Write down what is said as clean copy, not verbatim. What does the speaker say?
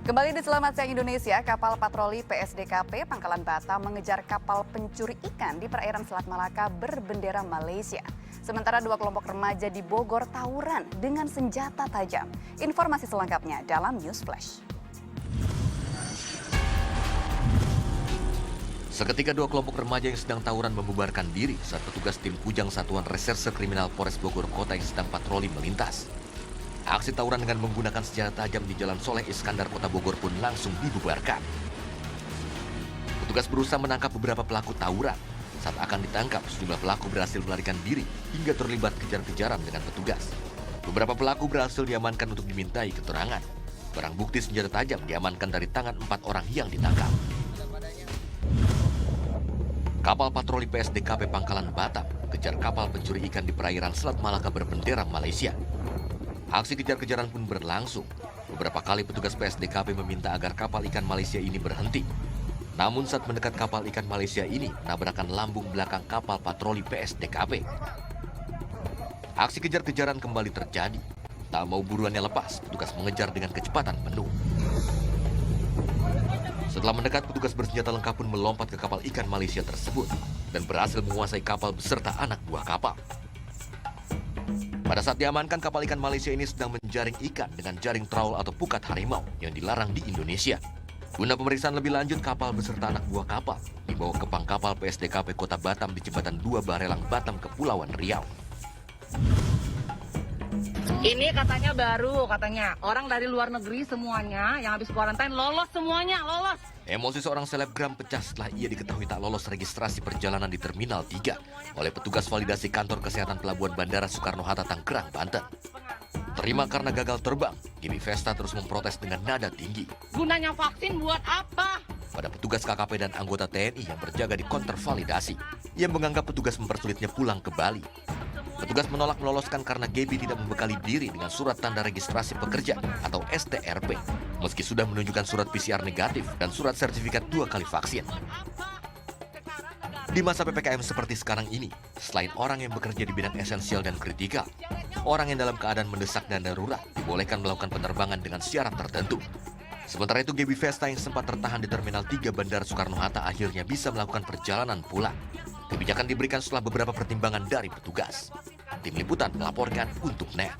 Kembali di Selamat Siang Indonesia, kapal patroli PSDKP Pangkalan Batam mengejar kapal pencuri ikan di perairan Selat Malaka berbendera Malaysia. Sementara dua kelompok remaja di Bogor tawuran dengan senjata tajam. Informasi selengkapnya dalam News Flash. Seketika dua kelompok remaja yang sedang tawuran membubarkan diri saat petugas tim Kujang Satuan Reserse Kriminal Polres Bogor Kota yang sedang patroli melintas. Aksi tawuran dengan menggunakan senjata tajam di Jalan Soleh Iskandar, Kota Bogor pun langsung dibubarkan. Petugas berusaha menangkap beberapa pelaku tawuran. Saat akan ditangkap, sejumlah pelaku berhasil melarikan diri hingga terlibat kejar-kejaran dengan petugas. Beberapa pelaku berhasil diamankan untuk dimintai keterangan. Barang bukti senjata tajam diamankan dari tangan 4 orang yang ditangkap. Kapal patroli PSDKP Pangkalan Batam kejar kapal pencuri ikan di perairan Selat Malaka berbendera Malaysia. Aksi kejar-kejaran pun berlangsung. Beberapa kali petugas PSDKP meminta agar kapal ikan Malaysia ini berhenti. Namun saat mendekat kapal ikan Malaysia ini, nabrakan lambung belakang kapal patroli PSDKP. Aksi kejar-kejaran kembali terjadi. Tak mau buruannya lepas, petugas mengejar dengan kecepatan penuh. Setelah mendekat, petugas bersenjata lengkap pun melompat ke kapal ikan Malaysia tersebut dan berhasil menguasai kapal beserta anak buah kapal. Pada saat diamankan, kapal ikan Malaysia ini sedang menjaring ikan dengan jaring trawl atau pukat harimau yang dilarang di Indonesia. Guna pemeriksaan lebih lanjut, kapal beserta anak buah kapal dibawa ke pang kapal PSDKP Kota Batam di Jembatan 2 Barelang, Batam, Kepulauan Riau. Ini katanya baru, orang dari luar negeri semuanya yang habis kuarantain lolos semuanya, lolos. Emosi seorang selebgram pecah setelah ia diketahui tak lolos registrasi perjalanan di Terminal 3 oleh petugas validasi kantor kesehatan Pelabuhan Bandara Soekarno-Hatta, Tangerang, Banten. Terima karena gagal terbang, Gibi Vesta terus memprotes dengan nada tinggi. Gunanya vaksin buat apa? Pada petugas KKP dan anggota TNI yang berjaga di konter validasi, ia menganggap petugas mempersulitnya pulang ke Bali. Petugas menolak meloloskan karena Gaby tidak membekali diri dengan surat tanda registrasi pekerja atau STRP, meski sudah menunjukkan surat PCR negatif dan surat sertifikat 2 kali vaksin. Di masa PPKM seperti sekarang ini, selain orang yang bekerja di bidang esensial dan kritikal, orang yang dalam keadaan mendesak dan darurat dibolehkan melakukan penerbangan dengan syarat tertentu. Sementara itu, Gaby Vesta yang sempat tertahan di Terminal 3 Bandara Soekarno-Hatta akhirnya bisa melakukan perjalanan pulang. Kebijakan diberikan setelah beberapa pertimbangan dari petugas. Tim Liputan melaporkan untuk NET.